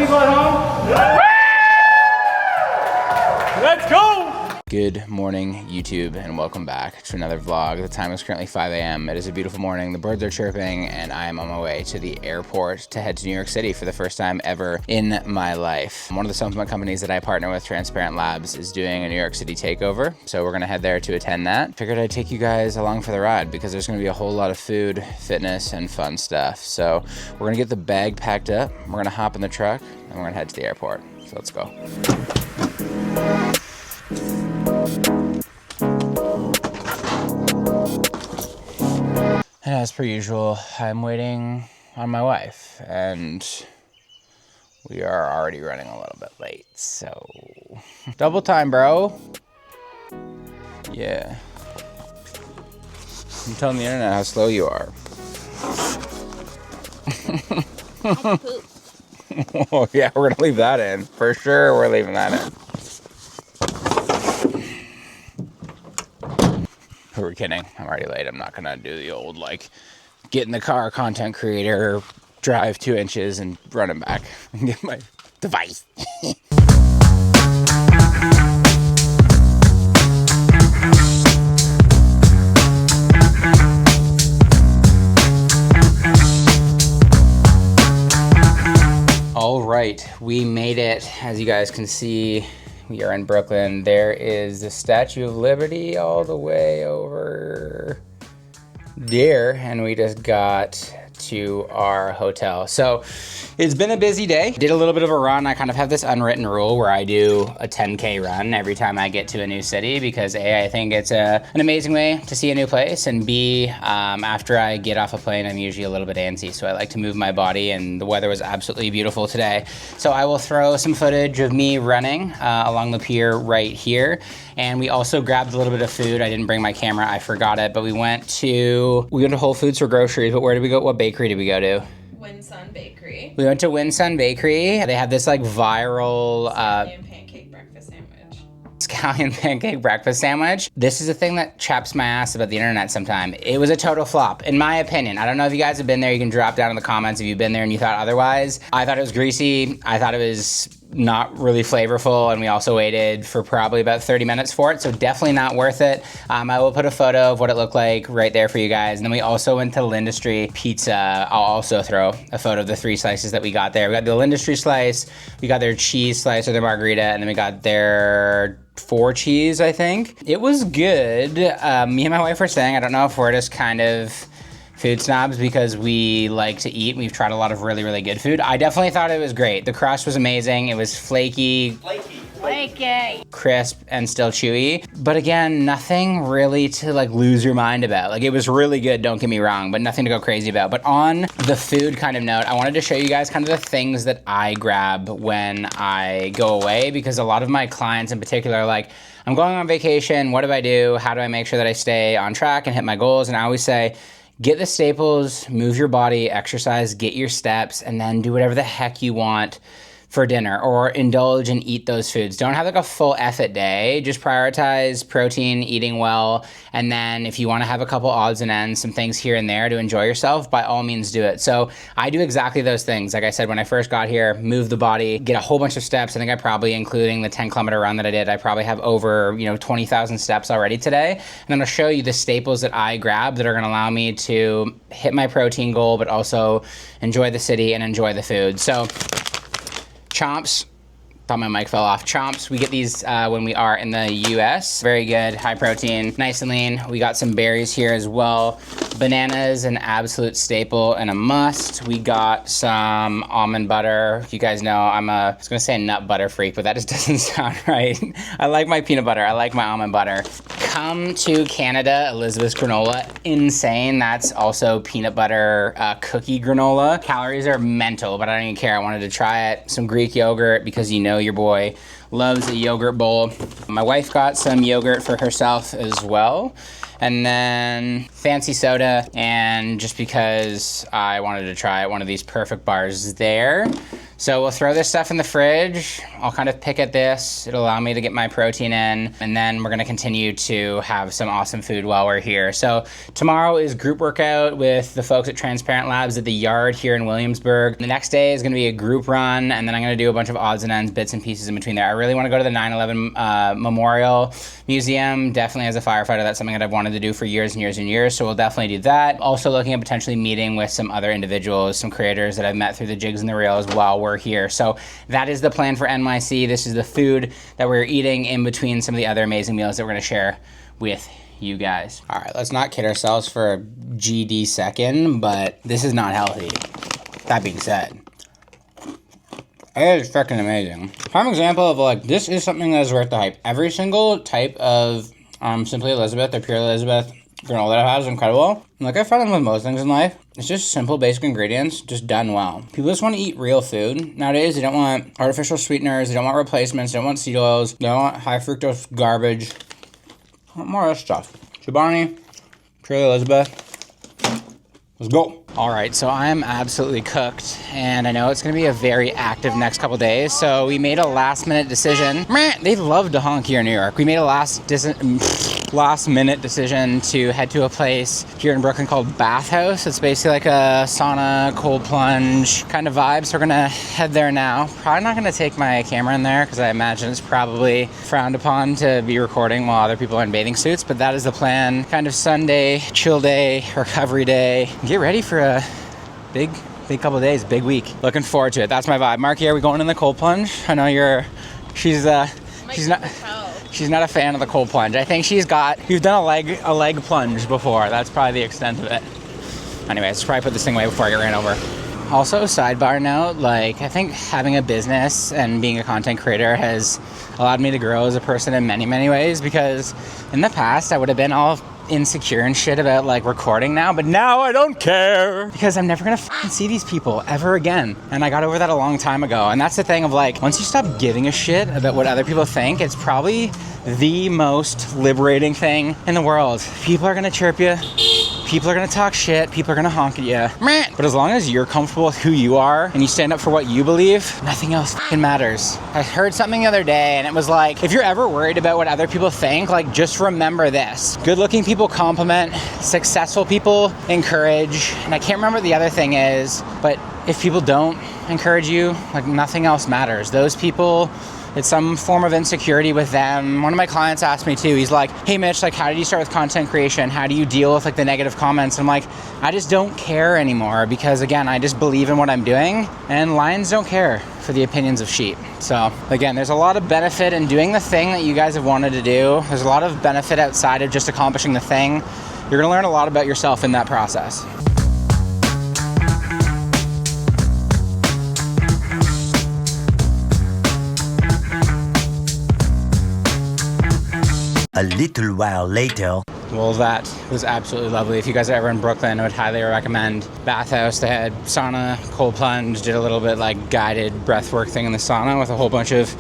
people at home? Let's go! Good morning, YouTube, and welcome back to another vlog. The time is currently 5 a.m. It is a beautiful morning. The birds are chirping, and I am on my way to the airport to head to New York City for the first time ever in my life. One of the supplement companies that I partner with, Transparent Labs, is doing a New York City takeover, so we're gonna head there to attend that. Figured I'd take you guys along for the ride because there's gonna be a whole lot of food, fitness, and fun stuff. So we're gonna get the bag packed up, we're gonna hop in the truck, and we're gonna head to the airport. So let's go. And as per usual, I'm waiting on my wife, and we are already running a little bit late, so double time, bro. Yeah. I'm telling the internet how slow you are. Poop. Oh yeah, we're gonna leave that in. For sure, we're leaving that in. Who are we kidding? I'm already late. I'm not gonna do the old, like, get in the car, content creator, drive 2 inches and run him back and get my device. All right, we made it. As you guys can see, we are in Brooklyn. There is the Statue of Liberty all the way over there, and we just got to our hotel. So it's been a busy day. Did a little bit of a run. I kind of have this unwritten rule where I do a 10K run every time I get to a new city because A, I think it's an amazing way to see a new place, and B, after I get off a plane, I'm usually a little bit antsy, so I like to move my body, and the weather was absolutely beautiful today. So I will throw some footage of me running along the pier right here, and we also grabbed a little bit of food. I didn't bring my camera, I forgot it, but we went to Whole Foods for groceries, but where did we go? What bakery did we go to? Winsun Bakery. We went to Winsun Bakery. They have this like viral Scallion pancake breakfast sandwich. Scallion pancake breakfast sandwich. This is a thing that chaps my ass about the internet sometime. It was a total flop, in my opinion. I don't know if you guys have been there. You can drop down in the comments if you've been there and you thought otherwise. I thought it was greasy. I thought it was not really flavorful, and we also waited for probably about 30 minutes for it, so definitely not worth it. I will put a photo of what it looked like right there for you guys. And then we also went to Lindustry Pizza. I'll also throw a photo of the 3 slices that we got there. We got the Lindustry slice, we got their cheese slice or their margarita, and then we got their 4 cheese, I think. It was good. Me and my wife were saying, I don't know if we're just kind of food snobs because we like to eat. We've tried a lot of really, really good food. I definitely thought it was great. The crust was amazing. It was flaky, crisp, and still chewy. But again, nothing really to like lose your mind about. Like, it was really good, don't get me wrong, but nothing to go crazy about. But on the food kind of note, I wanted to show you guys kind of the things that I grab when I go away, because a lot of my clients in particular are like, I'm going on vacation, what do I do? How do I make sure that I stay on track and hit my goals? And I always say, get the staples, move your body, exercise, get your steps, and then do whatever the heck you want for dinner, or indulge and eat those foods. Don't have like a full effort day. Just prioritize protein, eating well, and then if you want to have a couple odds and ends, some things here and there to enjoy yourself, by all means do it. So I do exactly those things. Like I said, when I first got here, move the body, get a whole bunch of steps. I think I probably, including the 10-kilometer run that I did, I probably have over 20,000 steps already today. And I'm gonna show you the staples that I grab that are gonna allow me to hit my protein goal, but also enjoy the city and enjoy the food. So Chomps. Thought my mic fell off. Chomps, we get these when we are in the US. Very good, high protein, nice and lean. We got some berries here as well. Bananas, an absolute staple and a must. We got some almond butter. You guys know I was gonna say a nut butter freak, but that just doesn't sound right. I like my peanut butter, I like my almond butter. Come to Canada, Elizabeth's granola, insane. That's also peanut butter cookie granola. Calories are mental, but I don't even care. I wanted to try it. Some Greek yogurt, because you know your boy loves a yogurt bowl. My wife got some yogurt for herself as well. And then fancy soda, and just because I wanted to try one of these perfect bars there. So we'll throw this stuff in the fridge. I'll kind of pick at this. It'll allow me to get my protein in. And then we're gonna continue to have some awesome food while we're here. So tomorrow is group workout with the folks at Transparent Labs at the Yard here in Williamsburg. The next day is gonna be a group run, and then I'm gonna do a bunch of odds and ends, bits and pieces in between there. I really wanna go to the 9/11 Memorial Museum. Definitely as a firefighter, that's something that I've wanted to do for years and years and years. So we'll definitely do that. Also looking at potentially meeting with some other individuals, some creators that I've met through the jigs and the reels while we're here. So that is the plan for NYC. This is the food that we're eating in between some of the other amazing meals that we're gonna share with you guys. All right, let's not kid ourselves for a GD second, but this is not healthy. That being said, it is freaking amazing. Prime example of like, this is something that is worth the hype. Every single type of Simply Elizabeth or Pure Elizabeth granola that I have is incredible. Like I find with most things in life, it's just simple basic ingredients, just done well. People just want to eat real food. Nowadays, they don't want artificial sweeteners, they don't want replacements, they don't want seed oils, they don't want high fructose garbage. They want more of this stuff. Chobani, Pure Elizabeth. Let's go. All right, so I'm absolutely cooked, and I know it's gonna be a very active next couple days, so we made a last minute decision. They love to honk here in New York. We made a last minute decision to head to a place here in Brooklyn called Bathhouse. It's basically like a sauna, cold plunge kind of vibe, so we're gonna head there now. Probably not gonna take my camera in there, because I imagine it's probably frowned upon to be recording while other people are in bathing suits, but that is the plan. Kind of Sunday, chill day, recovery day. Get ready for a big couple of days, big week. Looking forward to it. That's my vibe. Marky, are we going in the cold plunge? I know she's not a fan of the cold plunge. I think you've done a leg plunge before. That's probably the extent of it. Anyways, let's probably put this thing away before I get ran over. Also, sidebar note, like I think having a business and being a content creator has allowed me to grow as a person in many, many ways, because in the past I would have been all insecure and shit about like recording now, but now I don't care, because I'm never gonna see these people ever again. And I got over that a long time ago. And that's the thing of like, once you stop giving a shit about what other people think, it's probably the most liberating thing in the world. People are gonna chirp you, people are gonna talk shit, people are gonna honk at you, but as long as you're comfortable with who you are and you stand up for what you believe, nothing else matters. I heard something the other day, and it was like, if you're ever worried about what other people think, like just remember this: good looking people compliment, successful people encourage, and I can't remember what the other thing is, but if people don't encourage you, like nothing else matters. Those people, it's some form of insecurity with them. One of my clients asked me too, he's like, hey Mitch, like how did you start with content creation? How do you deal with like the negative comments? I'm like, I just don't care anymore, because again, I just believe in what I'm doing, and lions don't care for the opinions of sheep. So again, there's a lot of benefit in doing the thing that you guys have wanted to do. There's a lot of benefit outside of just accomplishing the thing. You're gonna learn a lot about yourself in that process. A little while later. Well, that was absolutely lovely. If you guys are ever in Brooklyn, I would highly recommend Bathhouse. They had sauna, cold plunge, did a little bit like guided breathwork thing in the sauna with a whole bunch of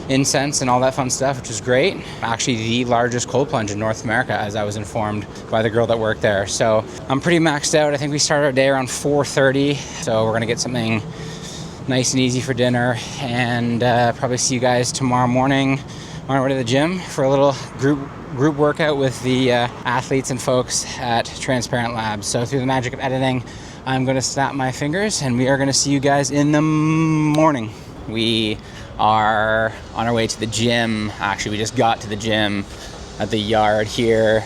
incense and all that fun stuff, which is great. Actually the largest cold plunge in North America, as I was informed by the girl that worked there. So I'm pretty maxed out. I think we started our day around 4:30. So we're gonna get something nice and easy for dinner, and probably see you guys tomorrow morning on our way to the gym for a little group workout with the athletes and folks at Transparent Labs. So through the magic of editing, I'm gonna snap my fingers, and we are gonna see you guys in the morning. We are on our way to the gym. Actually, we just got to the gym at the Yard here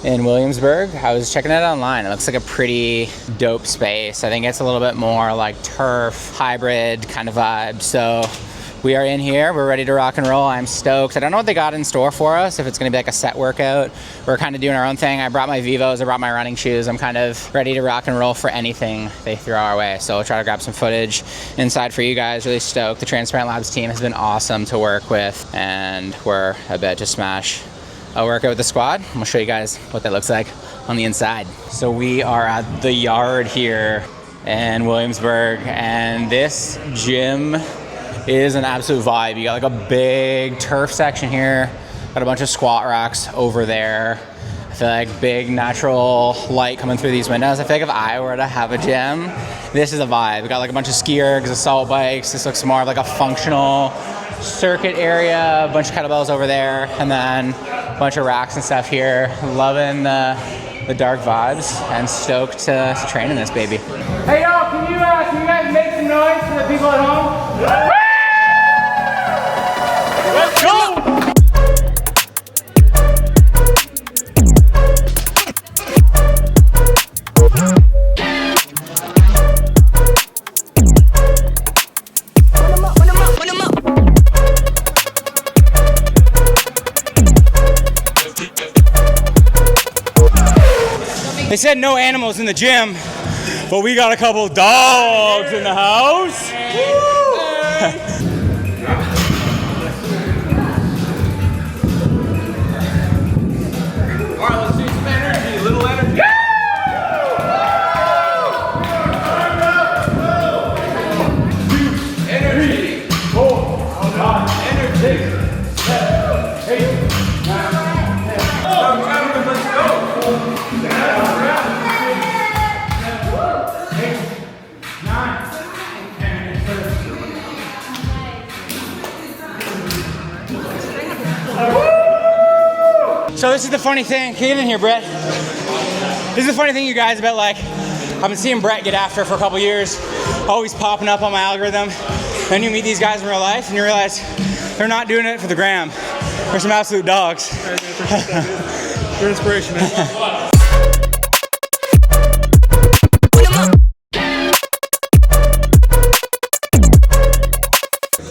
in Williamsburg. I was checking it out online. It looks like a pretty dope space. I think it's a little bit more like turf, hybrid kind of vibe. So we are in here, we're ready to rock and roll. I'm stoked. I don't know what they got in store for us, if it's gonna be like a set workout. We're kind of doing our own thing. I brought my Vivos, I brought my running shoes. I'm kind of ready to rock and roll for anything they throw our way. So I'll try to grab some footage inside for you guys. Really stoked. The Transparent Labs team has been awesome to work with, and we're about to smash a workout with the squad. I'll show you guys what that looks like on the inside. So we are at the Yard here in Williamsburg, and this gym is an absolute vibe. You got like a big turf section here, got a bunch of squat racks over there, I feel like big natural light coming through these windows. I feel like if I were to have a gym, this is a vibe. We got like a bunch of ski ergs, assault bikes. This looks more of like a functional circuit area, a bunch of kettlebells over there, and then a bunch of racks and stuff here. Loving the dark vibes and stoked to train in this baby. Hey y'all, can you guys make some noise for the people at home? Let's go! They said no animals in the gym, but we got a couple dogs in the house. All right, let's do some energy, a little energy. Energy. Oh, God. Energy. 7, 8, 9, 10. Let's go. So this is the funny thing. Get in here, Brett. This is the funny thing, you guys, about like, I've been seeing Brett get after for a couple years, always popping up on my algorithm. Then you meet these guys in real life and you realize they're not doing it for the gram. They're some absolute dogs. You're inspiration, man.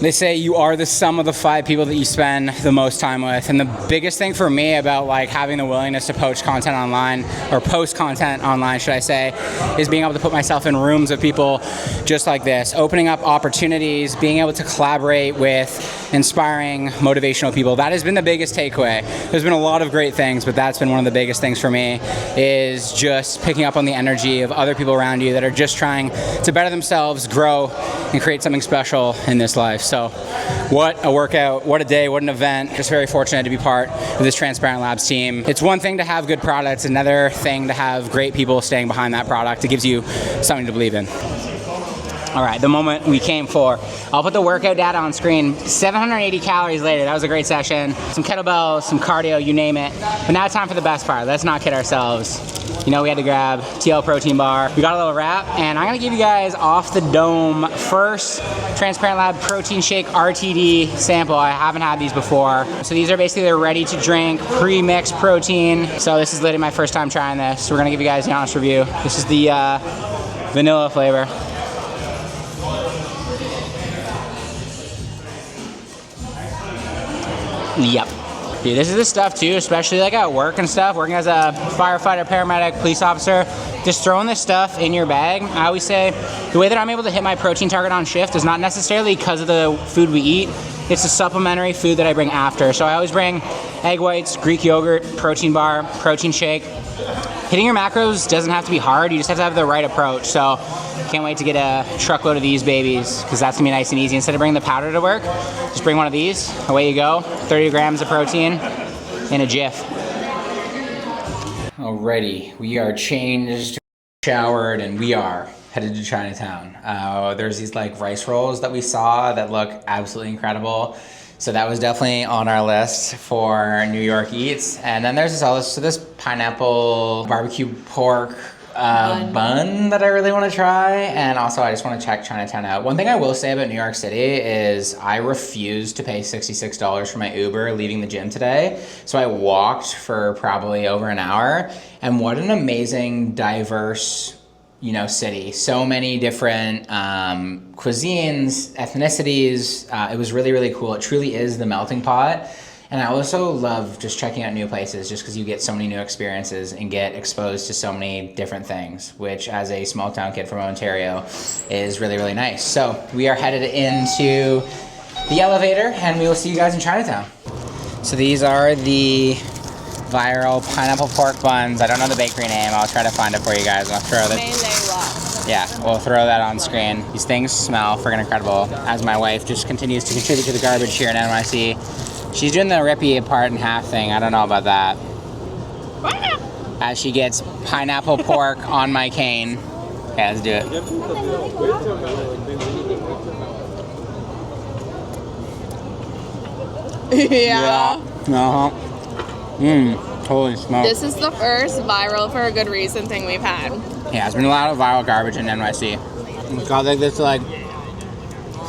They say you are the sum of the 5 people that you spend the most time with. And the biggest thing for me about like having the willingness to post content online, or post content online, should I say, is being able to put myself in rooms of people just like this, opening up opportunities, being able to collaborate with inspiring, motivational people. That has been the biggest takeaway. There's been a lot of great things, but that's been one of the biggest things for me, is just picking up on the energy of other people around you that are just trying to better themselves, grow, and create something special in this life. So what a workout, what a day, what an event. Just very fortunate to be part of this Transparent Labs team. It's one thing to have good products, another thing to have great people staying behind that product. It gives you something to believe in. All right, the moment we came for. I'll put the workout data on screen. 780 calories later, that was a great session. Some kettlebells, some cardio, you name it. But now it's time for the best part. Let's not kid ourselves. You know, we had to grab TL protein bar. We got a little wrap, and I'm gonna give you guys off the dome first Transparent Lab protein shake RTD sample. I haven't had these before. So these are basically the ready to drink pre-mixed protein. So this is literally my first time trying this. So we're gonna give you guys the honest review. This is the vanilla flavor. Yep. Dude, this is the stuff too, especially like at work and stuff, working as a firefighter, paramedic, police officer, just throwing this stuff in your bag. I always say the way that I'm able to hit my protein target on shift is not necessarily because of the food we eat, it's the supplementary food that I bring after. So I always bring egg whites, Greek yogurt, protein bar, protein shake. Hitting your macros doesn't have to be hard, you just have to have the right approach. So can't wait to get a truckload of these babies, because that's gonna be nice and easy. Instead of bringing the powder to work, just bring one of these, away you go. 30 grams of protein in a jiff. Alrighty, we are changed, showered, and we are headed to Chinatown. There's these like rice rolls that we saw that look absolutely incredible. So that was definitely on our list for New York eats. And then there's this pineapple barbecue pork bun that I really want to try. And also I just want to check Chinatown out. One thing I will say about New York City is I refused to pay $66 for my Uber leaving the gym today. So I walked for probably over an hour. And what an amazing, diverse, you know, city. So many different cuisines, ethnicities. It was really, really cool. It truly is the melting pot. And I also love just checking out new places, just because you get so many new experiences and get exposed to so many different things, which as a small town kid from Ontario is really, really nice. So we are headed into the elevator and we will see you guys in Chinatown. So these are the viral pineapple pork buns. I don't know the bakery name. I'll try to find it for you guys. I'll throw that. Yeah, we'll throw that on screen. These things smell friggin' incredible, as my wife just continues to contribute to the garbage here in NYC. She's doing the rip you apart in half thing. I don't know about that. as she gets pineapple pork on my cane. Okay, let's do it. Yeah. Uh-huh. Holy smoke. This is the first viral for a good reason thing we've had. Yeah, it's been a lot of viral garbage in NYC. It's got like this like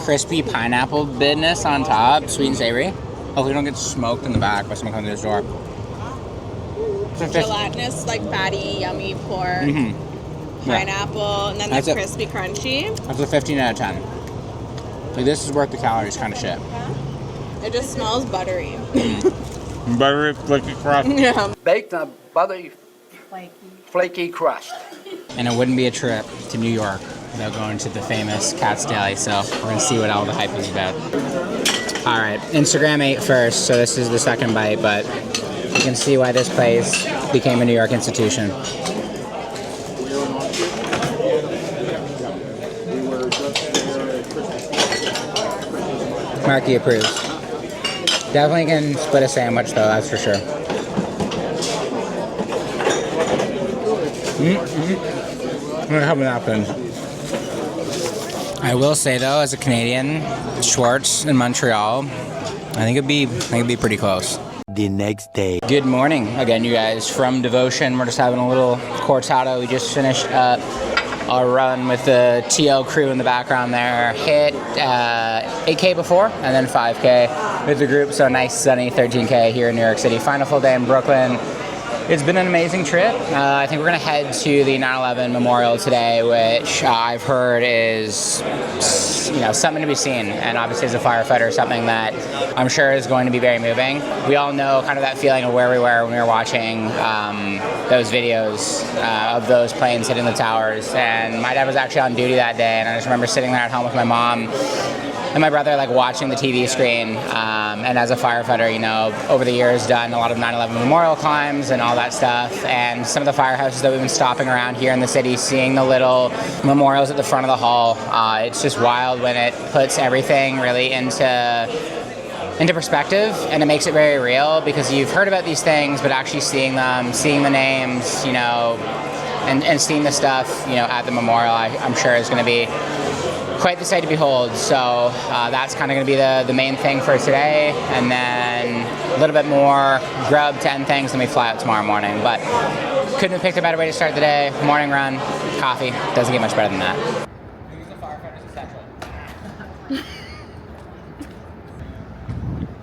crispy pineapple business on top, sweet and savory. Hopefully we don't get smoked in the back by someone coming to this door. Gelatinous, like fatty, yummy pork, pineapple, and then That's the it. crispy crunchy. That's a 15 out of 10. Like this is worth the calories kind of shit. It just smells buttery. Buttery, flaky crust. Yeah. Baked on buttery, flaky crust. And it wouldn't be a trip to New York without going to the famous Cat's Deli, so we're gonna see what all the hype is about. All right, Instagram ate first, so this is the second bite, but you can see why this place became a New York institution. Marky approves. Definitely can split a sandwich though, that's for sure. I'm gonna have napkins. I will say though, as a Canadian, Schwartz in Montreal, I think it'd be pretty close. The next day. Good morning again, you guys. From Devotion, we're just having a little cortado. We just finished up our run with the TL crew in the background there. Hit 8K before and then 5K with the group. So nice sunny 13K here in New York City. Final full day in Brooklyn. It's been an amazing trip. I think we're gonna head to the 9/11 memorial today, which I've heard is, you know, something to be seen. And obviously as a firefighter, something that I'm sure is going to be very moving. We all know kind of that feeling of where we were when we were watching those videos of those planes hitting the towers. And my dad was actually on duty that day, and I just remember sitting there at home with my mom and my brother, like watching the TV screen. And as a firefighter, you know, over the years done a lot of 9/11 memorial climbs and all that stuff. And some of the firehouses that we've been stopping around here in the city, seeing the little memorials at the front of the hall. It's just wild when it puts everything really into perspective, and it makes it very real, because you've heard about these things, but actually seeing them, seeing the names, you know, and seeing the stuff, you know, at the memorial, I'm sure is going to be quite the sight to behold. So that's kind of going to be the main thing for today, and then a little bit more grub to end things, and we fly out tomorrow morning. But couldn't have picked a better way to start the day. Morning run, coffee, doesn't get much better than that.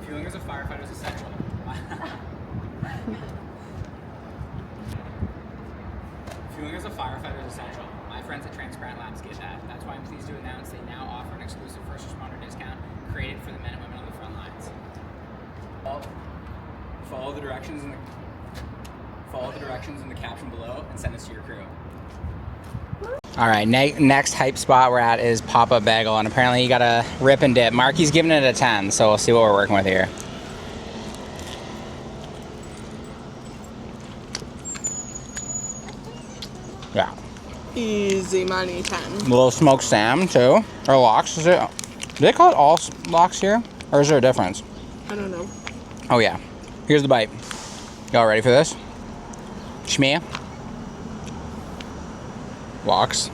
Fueling as a firefighter is essential. Fueling as a firefighter is essential. My friends at Transparent Labs get that. That's why I'm pleased to announce they now offer an exclusive first responder discount created for the men and women on the front lines. Follow the directions in the caption below and send us to your crew. All right, next hype spot we're at is PopUp Bagel, and apparently you gotta rip and dip. Marky's giving it a 10, so we'll see what we're working with here. Yeah. Easy money 10. A little smoked Sam too, or lox. Is it? Do they call it all lox here, or is there a difference? I don't know. Oh yeah. Here's the bite. Y'all ready for this? Shmee. Lox.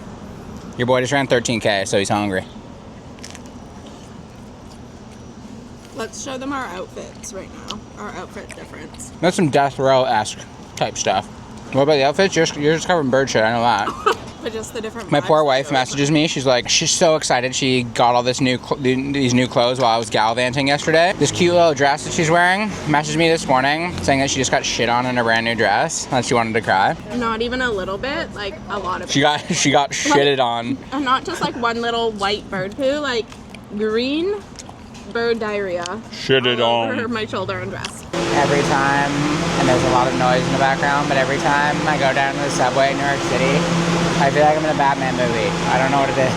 Your boy just ran 13K, so he's hungry. Let's show them our outfits right now. Our outfit difference. That's some death row-esque type stuff. What about the outfits? You're just covered in bird shit, I know that. But just the different My vibes poor to wife it. messages me. She's like, she's so excited. She got all this these new clothes while I was gallivanting yesterday. This cute little dress that she's wearing. Messaged me this morning saying that she just got shit on in a brand new dress and she wanted to cry. Not even a little bit, like a lot of She got shitted on. And not just like one little white bird poo, like green bird diarrhea. Shitted all over my shoulder and dress. Every time, and there's a lot of noise in the background, but every time I go down to the subway in New York City, I feel like I'm in a Batman movie. I don't know what it is.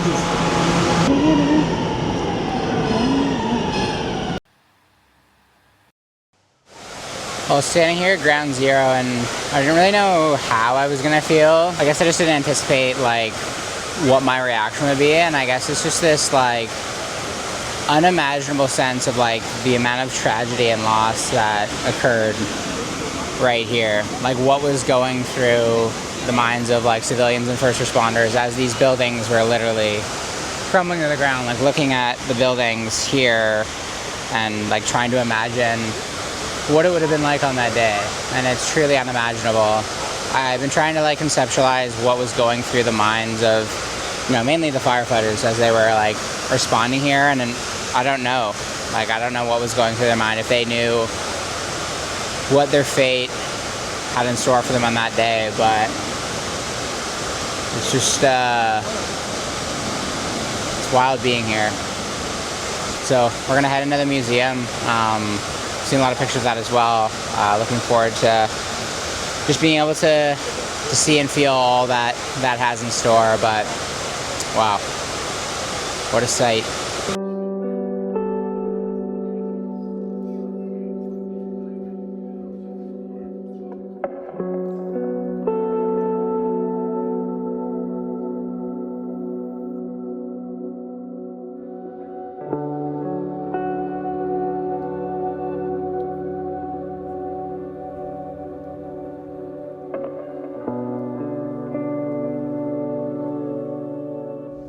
I was standing here at Ground Zero, and I didn't really know how I was gonna feel. I guess I just didn't anticipate like what my reaction would be, and I guess it's just this like unimaginable sense of like the amount of tragedy and loss that occurred right here. Like what was going through the minds of like civilians and first responders as these buildings were literally crumbling to the ground, like looking at the buildings here and like trying to imagine what it would have been like on that day. And it's truly unimaginable. I've been trying to like conceptualize what was going through the minds of, you know, mainly the firefighters as they were like responding here. And then I don't know what was going through their mind, if they knew what their fate had in store for them on that day. But it's just, it's wild being here. So we're gonna head into the museum. Seen a lot of pictures of that as well. Looking forward to just being able to see and feel all that has in store. But wow, what a sight.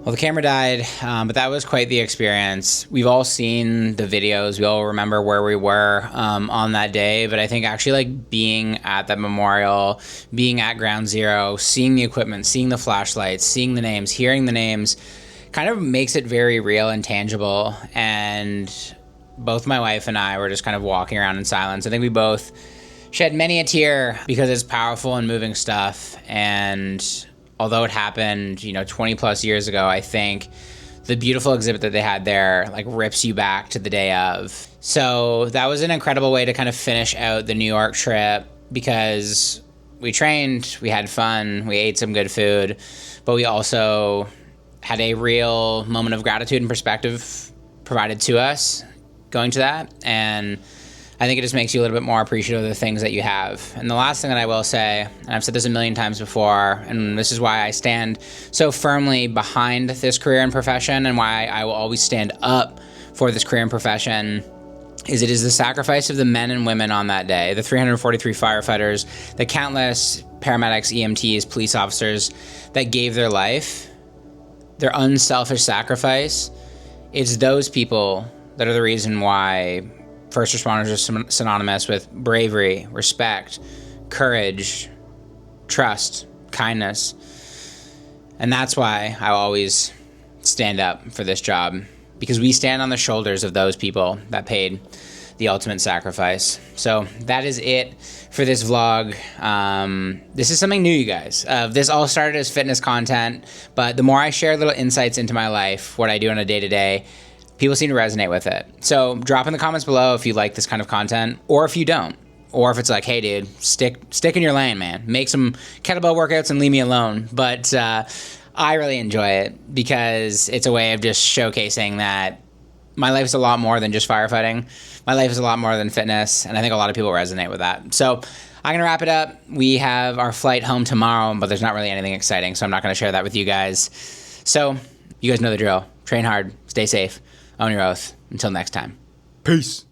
Well, the camera died, but that was quite the experience. We've all seen the videos. We all remember where we were on that day, but I think actually like being at that memorial, being at Ground Zero, seeing the equipment, seeing the flashlights, seeing the names, hearing the names, kind of makes it very real and tangible. And both my wife and I were just kind of walking around in silence. I think we both shed many a tear because it's powerful and moving stuff. And although it happened, 20 plus years ago, I think the beautiful exhibit that they had there like rips you back to the day of. So that was an incredible way to kind of finish out the New York trip, because we trained, we had fun, we ate some good food, but we also had a real moment of gratitude and perspective provided to us going to that. And I think it just makes you a little bit more appreciative of the things that you have. And the last thing that I will say, and I've said this a million times before, and this is why I stand so firmly behind this career and profession, and why I will always stand up for this career and profession, is it is the sacrifice of the men and women on that day, the 343 firefighters, the countless paramedics, EMTs, police officers that gave their life, their unselfish sacrifice. It's those people that are the reason why first responders are synonymous with bravery, respect, courage, trust, kindness. And that's why I always stand up for this job, because we stand on the shoulders of those people that paid the ultimate sacrifice. So that is it for this vlog. This is something new, you guys. This all started as fitness content, but the more I share little insights into my life, what I do on a day-to-day, people seem to resonate with it. So drop in the comments below if you like this kind of content, or if you don't. Or if it's like, hey dude, stick in your lane, man. Make some kettlebell workouts and leave me alone. But I really enjoy it because it's a way of just showcasing that my life is a lot more than just firefighting. My life is a lot more than fitness, and I think a lot of people resonate with that. So I'm gonna wrap it up. We have our flight home tomorrow, but there's not really anything exciting, so I'm not gonna share that with you guys. So you guys know the drill. Train hard, stay safe, own your oath. Until next time. Peace.